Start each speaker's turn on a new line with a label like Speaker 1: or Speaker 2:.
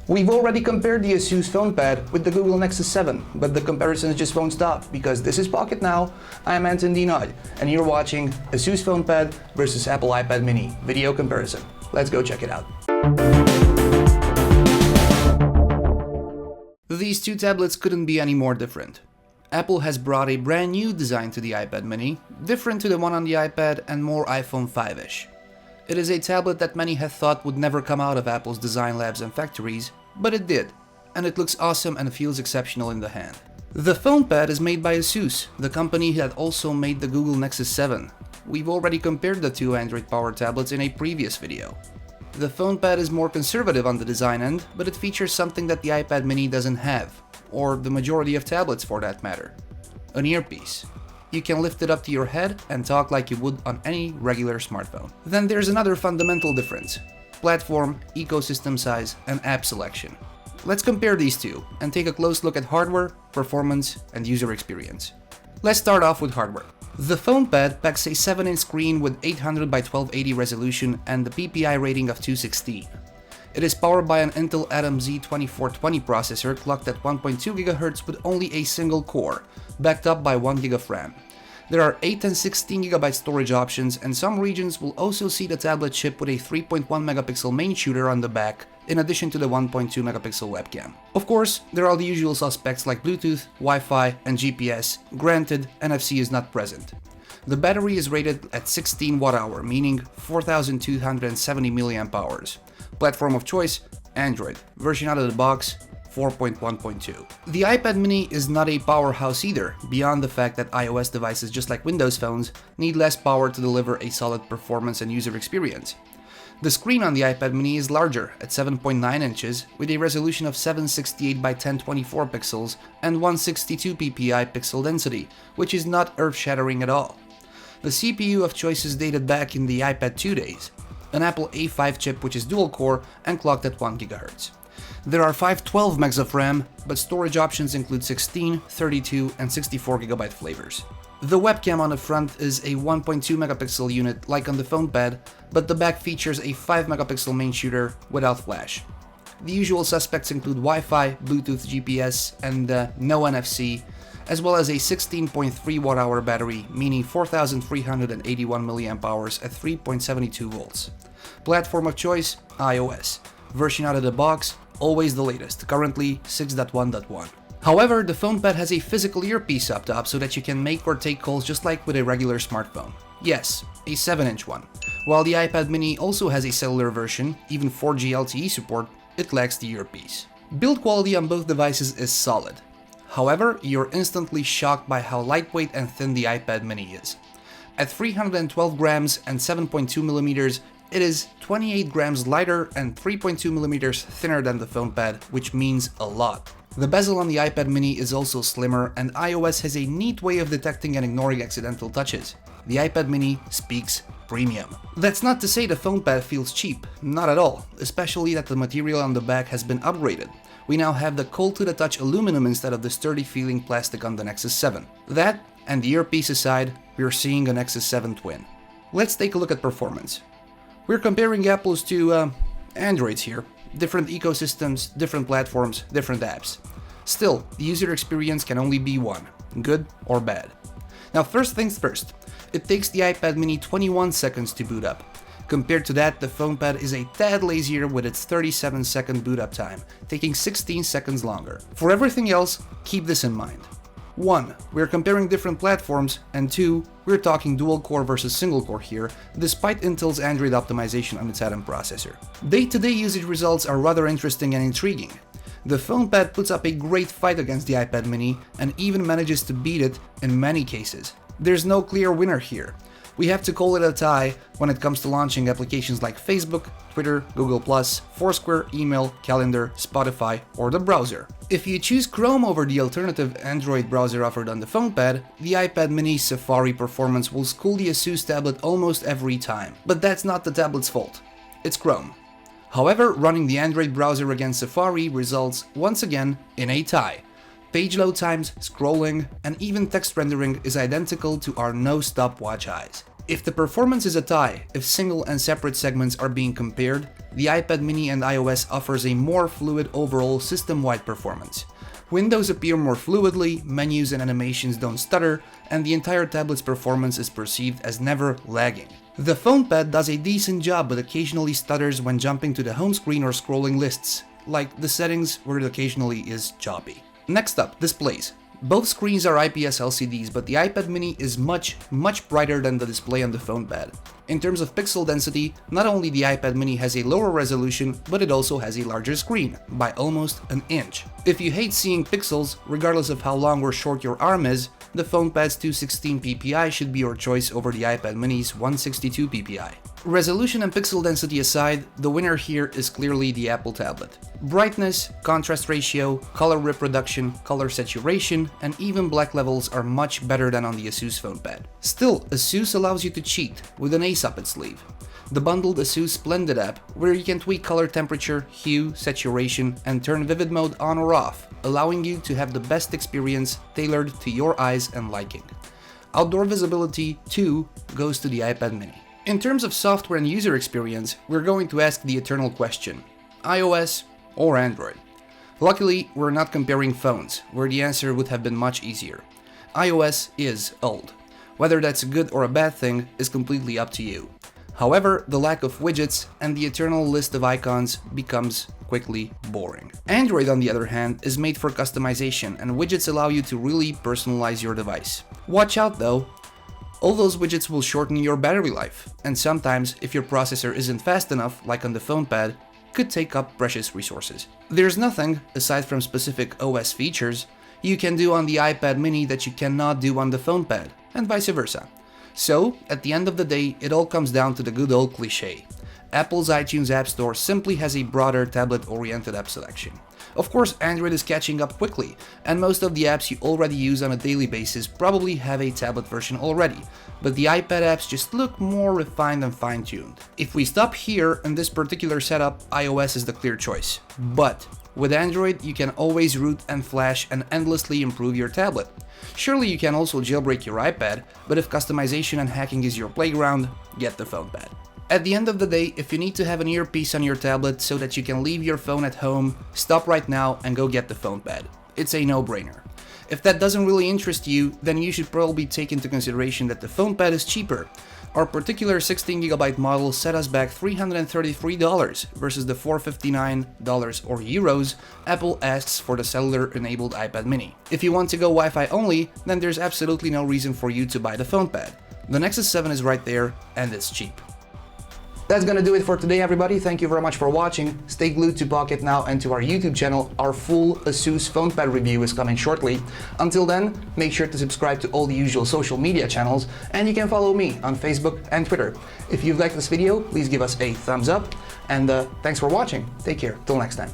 Speaker 1: We've already compared the ASUS Fonepad with the Google Nexus 7, but the comparisons just won't stop, because this is Pocketnow, I'm Anton Nagy, and you're watching ASUS Fonepad versus Apple iPad mini video comparison. Let's go check it out. These two tablets couldn't be any more different. Apple has brought a brand new design to the iPad mini, different to the one on the iPad and more iPhone 5-ish. It is a tablet that many had thought would never come out of Apple's design labs and factories, but it did, and it looks awesome and feels exceptional in the hand. The Fonepad is made by ASUS, the company that also made the Google Nexus 7. We've already compared the two Android-powered tablets in a previous video. The Fonepad is more conservative on the design end, but it features something that the iPad mini doesn't have, or the majority of tablets for that matter: an earpiece. You can lift it up to your head and talk like you would on any regular smartphone. Then there's another fundamental difference: platform, ecosystem size, and app selection. Let's compare these two and take a close look at hardware, performance, and user experience. Let's start off with hardware. The Fonepad packs a 7-inch screen with 800 by 1280 resolution and the PPI rating of 216. It is powered by an Intel Atom Z2420 processor clocked at 1.2 GHz with only a single core, backed up by 1 GB of RAM. There are 8 and 16 GB storage options, and some regions will also see the tablet shipped with a 3.1 megapixel main shooter on the back, in addition to the 1.2 megapixel webcam. Of course, there are the usual suspects like Bluetooth, Wi-Fi, and GPS. Granted, NFC is not present. The battery is rated at 16 Wh, meaning 4270 mAh. Platform of choice: Android. Version out of the box: 4.1.2. The iPad mini is not a powerhouse either, beyond the fact that iOS devices, just like Windows phones, need less power to deliver a solid performance and user experience. The screen on the iPad mini is larger, at 7.9 inches, with a resolution of 768 by 1024 pixels and 162 ppi pixel density, which is not earth-shattering at all. The CPU of choice is dated back in the iPad 2 days, an Apple A5 chip which is dual-core and clocked at 1 GHz. There are 512 MB of RAM, but storage options include 16, 32, and 64 GB flavors. The webcam on the front is a 1.2 megapixel unit like on the Fonepad, but the back features a 5 megapixel main shooter without flash. The usual suspects include Wi-Fi, Bluetooth, GPS, and no NFC, as well as a 16.3 Wh battery, meaning 4381 mAh at 3.72 volts. Platform of choice: iOS. Version out of the box: always the latest, currently 6.1.1. However, the Fonepad has a physical earpiece up top so that you can make or take calls just like with a regular smartphone. Yes, a 7-inch one. While the iPad mini also has a cellular version, even 4G LTE support, it lacks the earpiece. Build quality on both devices is solid. However, you're instantly shocked by how lightweight and thin the iPad mini is. At 312 grams and 7.2 millimeters, it is 28 grams lighter and 3.2 millimeters thinner than the Fonepad, which means a lot. The bezel on the iPad mini is also slimmer, and iOS has a neat way of detecting and ignoring accidental touches. The iPad mini speaks premium. That's not to say the Fonepad feels cheap, not at all, especially that the material on the back has been upgraded. We now have the cold-to-the-touch aluminum instead of the sturdy-feeling plastic on the Nexus 7. That, and the earpiece aside, we're seeing a Nexus 7 twin. Let's take a look at performance. We're comparing apples to Androids here. Different ecosystems, different platforms, different apps. Still, the user experience can only be one: good or bad. Now, first things first, it takes the iPad mini 21 seconds to boot up. Compared to that, the Fonepad is a tad lazier with its 37-second boot up time, taking 16 seconds longer. For everything else, keep this in mind. 1. We're comparing different platforms, and 2. We're talking dual-core versus single-core here, despite Intel's Android optimization on its Atom processor. Day-to-day usage results are rather interesting and intriguing. The Fonepad puts up a great fight against the iPad mini, and even manages to beat it in many cases. There's no clear winner here. We have to call it a tie when it comes to launching applications like Facebook, Twitter, Google+, Foursquare, email, calendar, Spotify, or the browser. If you choose Chrome over the alternative Android browser offered on the Fonepad, the iPad mini's Safari performance will school the ASUS tablet almost every time. But that's not the tablet's fault. It's Chrome. However, running the Android browser against Safari results, once again, in a tie. Page load times, scrolling, and even text rendering is identical to our no-stopwatch eyes. If the performance is a tie, if single and separate segments are being compared, the iPad mini and iOS offers a more fluid overall system-wide performance. Windows appear more fluidly, menus and animations don't stutter, and the entire tablet's performance is perceived as never lagging. The Fonepad does a decent job but occasionally stutters when jumping to the home screen or scrolling lists, like the settings where it occasionally is choppy. Next up, displays. Both screens are IPS LCDs, but the iPad mini is much brighter than the display on the Fonepad. In terms of pixel density, not only the iPad mini has a lower resolution, but it also has a larger screen, by almost an inch. If you hate seeing pixels, regardless of how long or short your arm is, the Fonepad's 216 ppi should be your choice over the iPad mini's 162 ppi. Resolution and pixel density aside, the winner here is clearly the Apple tablet. Brightness, contrast ratio, color reproduction, color saturation, and even black levels are much better than on the ASUS Fonepad. Still, ASUS allows you to cheat with an ace up its sleeve. The bundled ASUS Splendid app, where you can tweak color temperature, hue, saturation, and turn vivid mode on or off, allowing you to have the best experience tailored to your eyes and liking. Outdoor visibility, too, goes to the iPad mini. In terms of software and user experience, we're going to ask the eternal question: iOS or Android? Luckily, we're not comparing phones, where the answer would have been much easier. iOS is old. Whether that's a good or a bad thing is completely up to you. However, the lack of widgets and the eternal list of icons becomes quickly boring. Android, on the other hand, is made for customization, and widgets allow you to really personalize your device. Watch out though! All those widgets will shorten your battery life, and sometimes, if your processor isn't fast enough, like on the Fonepad, could take up precious resources. There's nothing, aside from specific OS features, you can do on the iPad mini that you cannot do on the Fonepad, and vice versa. So, at the end of the day, it all comes down to the good old cliché. Apple's iTunes App Store simply has a broader tablet-oriented app selection. Of course, Android is catching up quickly, and most of the apps you already use on a daily basis probably have a tablet version already, but the iPad apps just look more refined and fine-tuned. If we stop here in this particular setup, iOS is the clear choice. But with Android, you can always root and flash and endlessly improve your tablet. Surely you can also jailbreak your iPad, but if customization and hacking is your playground, get the Fonepad. At the end of the day, if you need to have an earpiece on your tablet so that you can leave your phone at home, stop right now and go get the Fonepad. It's a no-brainer. If that doesn't really interest you, then you should probably take into consideration that the Fonepad is cheaper. Our particular 16GB model set us back $333 versus the $459 or euros Apple asks for the cellular-enabled iPad mini. If you want to go Wi-Fi only, then there's absolutely no reason for you to buy the Fonepad. The Nexus 7 is right there, and it's cheap. That's gonna do it for today, everybody. Thank you very much for watching. Stay glued to Pocketnow and to our YouTube channel. Our full ASUS Fonepad review is coming shortly. Until then, make sure to subscribe to all the usual social media channels, and you can follow me on Facebook and Twitter. If you've liked this video, please give us a thumbs up, and thanks for watching. Take care. Till next time.